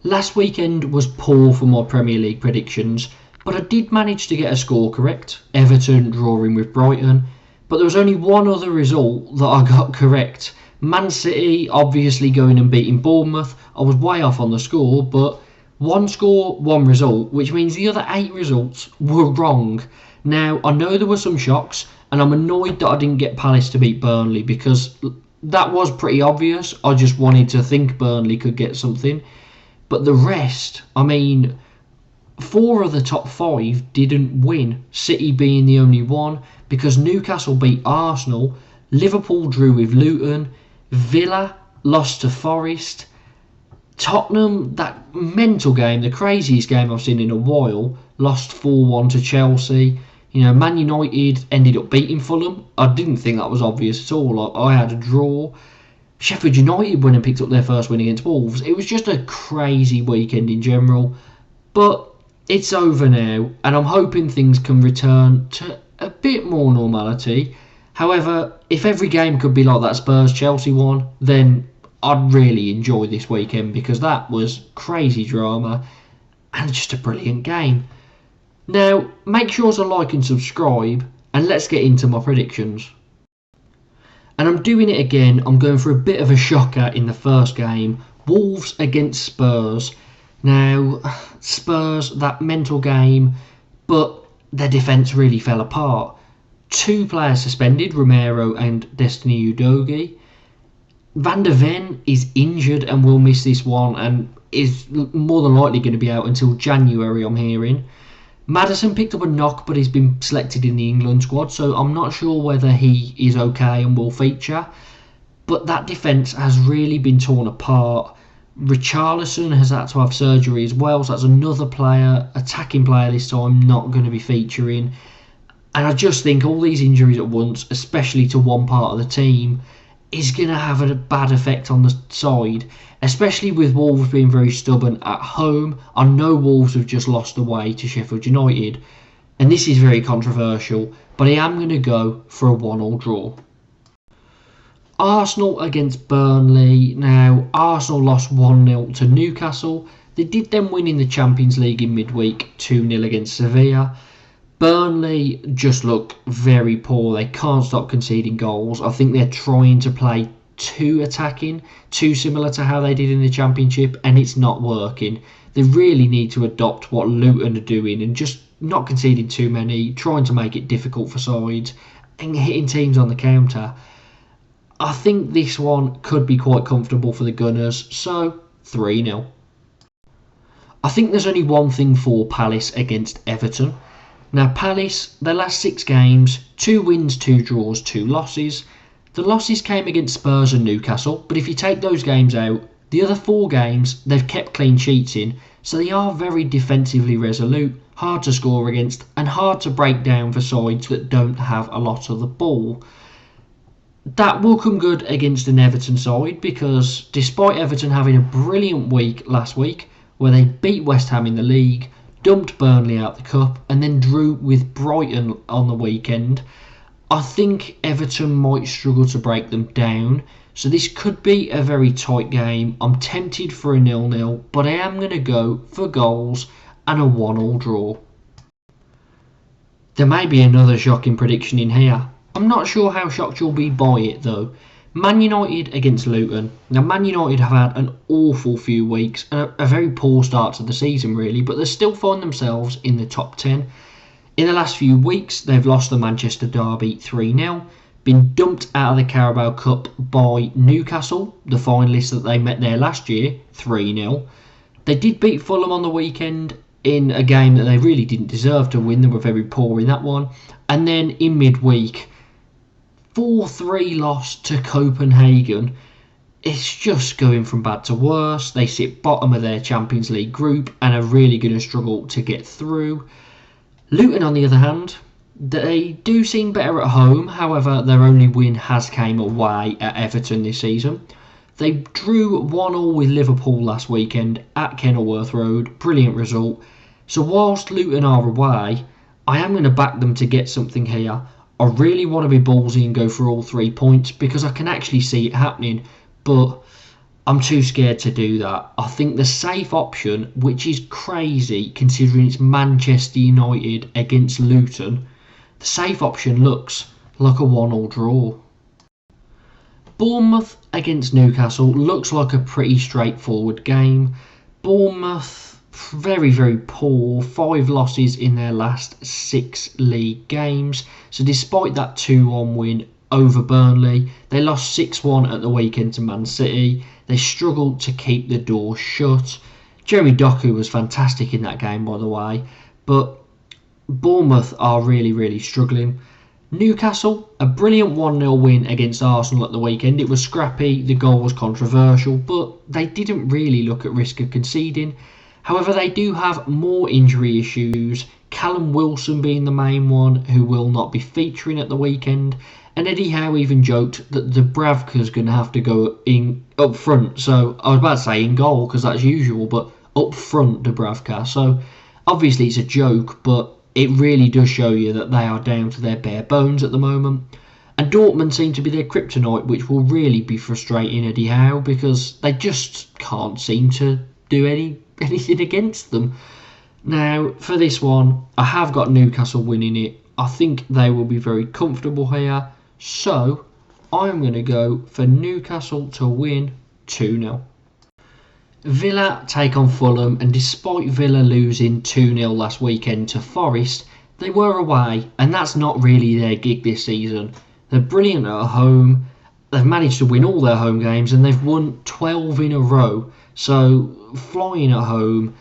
Last weekend was poor for my Premier League predictions, but I did manage to get a score correct, Everton drawing with Brighton, but there was only one other result that I got correct. Man City obviously going and beating Bournemouth. I was way off on the score, but one score, one result, which means the other 8 results were wrong. Now, I know there were some shocks, and I'm annoyed that I didn't get Palace to beat Burnley because that was pretty obvious. I just wanted to think Burnley could get something. But the rest, 4 of the top 5 didn't win, City being the only one, because Newcastle beat Arsenal, Liverpool drew with Luton, Villa lost to Forest, Tottenham, that mental game, the craziest game I've seen in a while, lost 4-1 to Chelsea. Man United ended up beating Fulham. I didn't think that was obvious at all. I had a draw. Sheffield United went and picked up their first win against Wolves. It was just a crazy weekend in general. But it's over now, and I'm hoping things can return to a bit more normality. However, if every game could be like that Spurs-Chelsea one, then I'd really enjoy this weekend because that was crazy drama and just a brilliant game. Now, make sure to like and subscribe, and let's get into my predictions. And I'm doing it again. I'm going for a bit of a shocker in the first game. Wolves against Spurs. Now, Spurs, that mental game, but their defence really fell apart. 2 players suspended, Romero and Destiny Udogie. Van der Ven is injured and will miss this one and is more than likely going to be out until January, I'm hearing. Maddison picked up a knock, but he's been selected in the England squad, so I'm not sure whether he is okay and will feature. But that defence has really been torn apart. Richarlison has had to have surgery as well, so that's another player, attacking player this time, not going to be featuring. And I just think all these injuries at once, especially to one part of the team, is going to have a bad effect on the side, especially with Wolves being very stubborn at home. I know Wolves have just lost away to Sheffield United, and this is very controversial, but I am going to go for a 1-1 draw. Arsenal against Burnley. Now, Arsenal lost 1-0 to Newcastle. They did then win in the Champions League in midweek 2-0 against Sevilla. Burnley just look very poor. They can't stop conceding goals. I think they're trying to play too attacking, too similar to how they did in the Championship, and it's not working. They really need to adopt what Luton are doing and just not conceding too many, trying to make it difficult for sides and hitting teams on the counter. I think this one could be quite comfortable for the Gunners, so 3-0. I think there's only one thing for Palace against Everton. Now, Palace, their last 6 games, 2 wins, 2 draws, 2 losses. The losses came against Spurs and Newcastle, but if you take those games out, the other 4 games, they've kept clean sheets in, so they are very defensively resolute, hard to score against, and hard to break down for sides that don't have a lot of the ball. That will come good against an Everton side, because despite Everton having a brilliant week last week, where they beat West Ham in the league, dumped Burnley out the cup, and then drew with Brighton on the weekend, I think Everton might struggle to break them down. So this could be a very tight game. I'm tempted for a 0-0, but I am going to go for goals and a 1-1 draw. There may be another shocking prediction in here. I'm not sure how shocked you'll be by it though. Man United against Luton. Now, Man United have had an awful few weeks and a very poor start to the season really, but they still find themselves in the top 10. In the last few weeks, they've lost the Manchester derby 3-0, been dumped out of the Carabao Cup by Newcastle, the finalists that they met there last year, 3-0. They did beat Fulham on the weekend in a game that they really didn't deserve to win. They were very poor in that one. And then in midweek, 4-3 loss to Copenhagen. It's just going from bad to worse. They sit bottom of their Champions League group and are really going to struggle to get through. Luton, on the other hand, they do seem better at home. However, their only win has came away at Everton this season. They drew 1-1 with Liverpool last weekend at Kenilworth Road. Brilliant result. So whilst Luton are away, I am going to back them to get something here. I really want to be ballsy and go for all 3 points because I can actually see it happening. But I'm too scared to do that. I think the safe option, which is crazy considering it's Manchester United against Luton, the safe option looks like a 1-1 draw. Bournemouth against Newcastle looks like a pretty straightforward game. Bournemouth, very, very poor. 5 losses in their last 6 league games. So despite that 2-1 win over Burnley, they lost 6-1 at the weekend to Man City. They struggled to keep the door shut. Jeremy Doku was fantastic in that game, by the way. But Bournemouth are really, really struggling. Newcastle, a brilliant 1-0 win against Arsenal at the weekend. It was scrappy, the goal was controversial, but they didn't really look at risk of conceding. However, they do have more injury issues, Callum Wilson being the main one, who will not be featuring at the weekend. And Eddie Howe even joked that Dubravka's going to have to go in up front. So I was about to say in goal because that's usual, but up front Dubravka. So obviously it's a joke, but it really does show you that they are down to their bare bones at the moment. And Dortmund seem to be their kryptonite, which will really be frustrating Eddie Howe because they just can't seem to do anything against them. Now, for this one, I have got Newcastle winning it. I think they will be very comfortable here. So, I'm going to go for Newcastle to win 2-0. Villa take on Fulham, and despite Villa losing 2-0 last weekend to Forest, they were away, and that's not really their gig this season. They're brilliant at home, they've managed to win all their home games, and they've won 12 in a row. So, flying at home,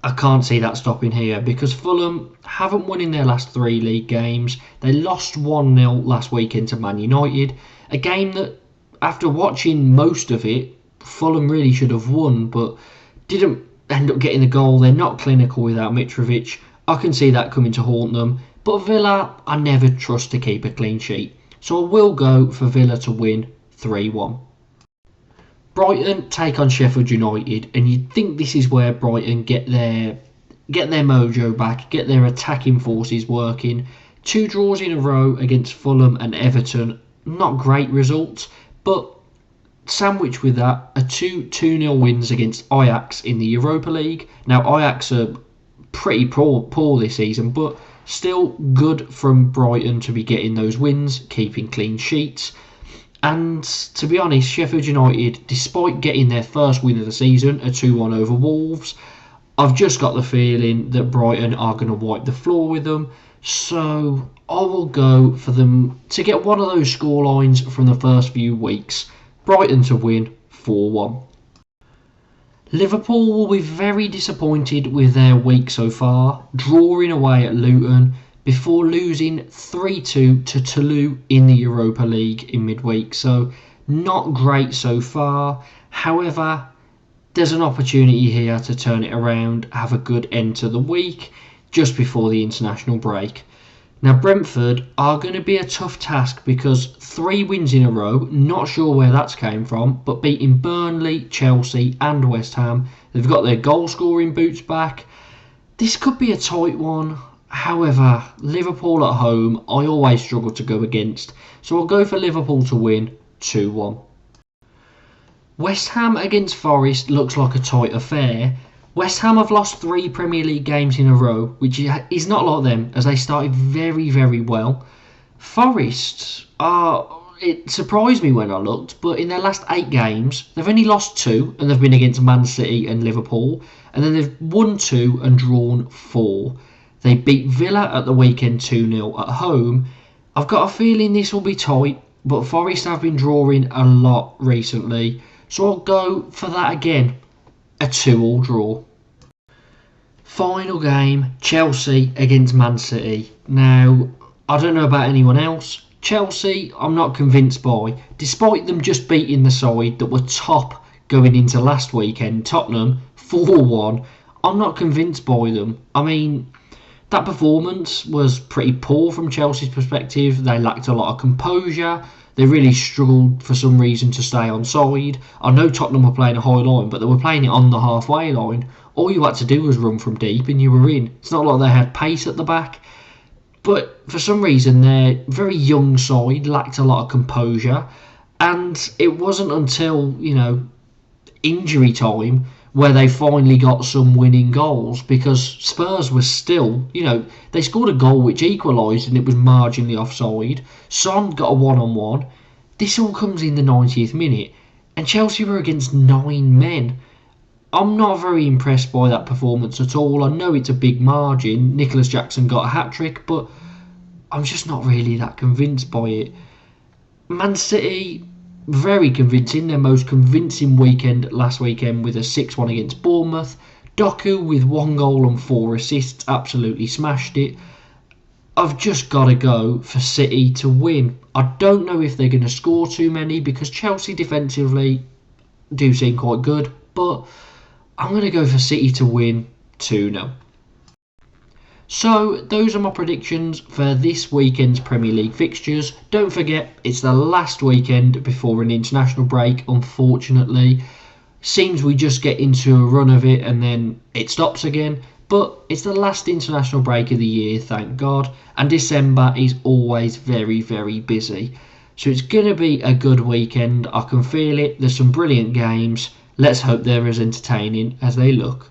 I can't see that stopping here, because Fulham haven't won in their last 3 league games. They lost 1-0 last weekend to Man United, a game that, after watching most of it, Fulham really should have won, but didn't end up getting the goal. They're not clinical without Mitrovic. I can see that coming to haunt them. But Villa, I never trust to keep a clean sheet. So I will go for Villa to win 3-1. Brighton take on Sheffield United, and you'd think this is where Brighton get their mojo back, get their attacking forces working. 2 draws in a row against Fulham and Everton. Not great results, but sandwiched with that are 2-0 wins against Ajax in the Europa League. Now Ajax are pretty poor this season, but still good from Brighton to be getting those wins, keeping clean sheets. And to be honest, Sheffield United, despite getting their first win of the season, a 2-1 over Wolves, I've just got the feeling that Brighton are going to wipe the floor with them. So I will go for them to get one of those scorelines from the first few weeks. Brighton to win 4-1. Liverpool will be very disappointed with their week so far, drawing away at Luton before losing 3-2 to Toulouse in the Europa League in midweek. So not great so far. However, there's an opportunity here to turn it around, have a good end to the week just before the international break. Now Brentford are going to be a tough task because 3 wins in a row, not sure where that's came from, but beating Burnley, Chelsea and West Ham. They've got their goal scoring boots back. This could be a tight one. However, Liverpool at home, I always struggle to go against. So I'll go for Liverpool to win 2-1. West Ham against Forest looks like a tight affair. West Ham have lost 3 Premier League games in a row, which is not like them, as they started very, very well. Forest, it surprised me when I looked, but in their last 8 games, they've only lost 2, and they've been against Man City and Liverpool, and then they've won 2 and drawn 4. They beat Villa at the weekend 2-0 at home. I've got a feeling this will be tight, but Forest have been drawing a lot recently, so I'll go for that again. A 2-2 draw. Final game, Chelsea against Man City. Now, I don't know about anyone else. Chelsea, I'm not convinced by. Despite them just beating the side that were top going into last weekend, Tottenham, 4-1, I'm not convinced by them. I mean, that performance was pretty poor from Chelsea's perspective. They lacked a lot of composure. They really struggled for some reason to stay on side. I know Tottenham were playing a high line, but they were playing it on the halfway line. All you had to do was run from deep and you were in. It's not like they had pace at the back. But for some reason, their very young side lacked a lot of composure. And it wasn't until, injury time where they finally got some winning goals, because Spurs were still, they scored a goal which equalised and it was marginally offside. Son got a one-on-one. This all comes in the 90th minute, and Chelsea were against 9 men. I'm not very impressed by that performance at all. I know it's a big margin. Nicholas Jackson got a hat-trick, but I'm just not really that convinced by it. Man City, very convincing. Their most convincing weekend last weekend with a 6-1 against Bournemouth. Doku with 1 goal and 4 assists absolutely smashed it. I've just got to go for City to win. I don't know if they're going to score too many because Chelsea defensively do seem quite good, but I'm going to go for City to win 2-0. So those are my predictions for this weekend's Premier League fixtures. Don't forget, it's the last weekend before an international break, unfortunately. Seems we just get into a run of it and then it stops again. But it's the last international break of the year, thank God. And December is always very, very busy. So it's going to be a good weekend. I can feel it. There's some brilliant games. Let's hope they're as entertaining as they look.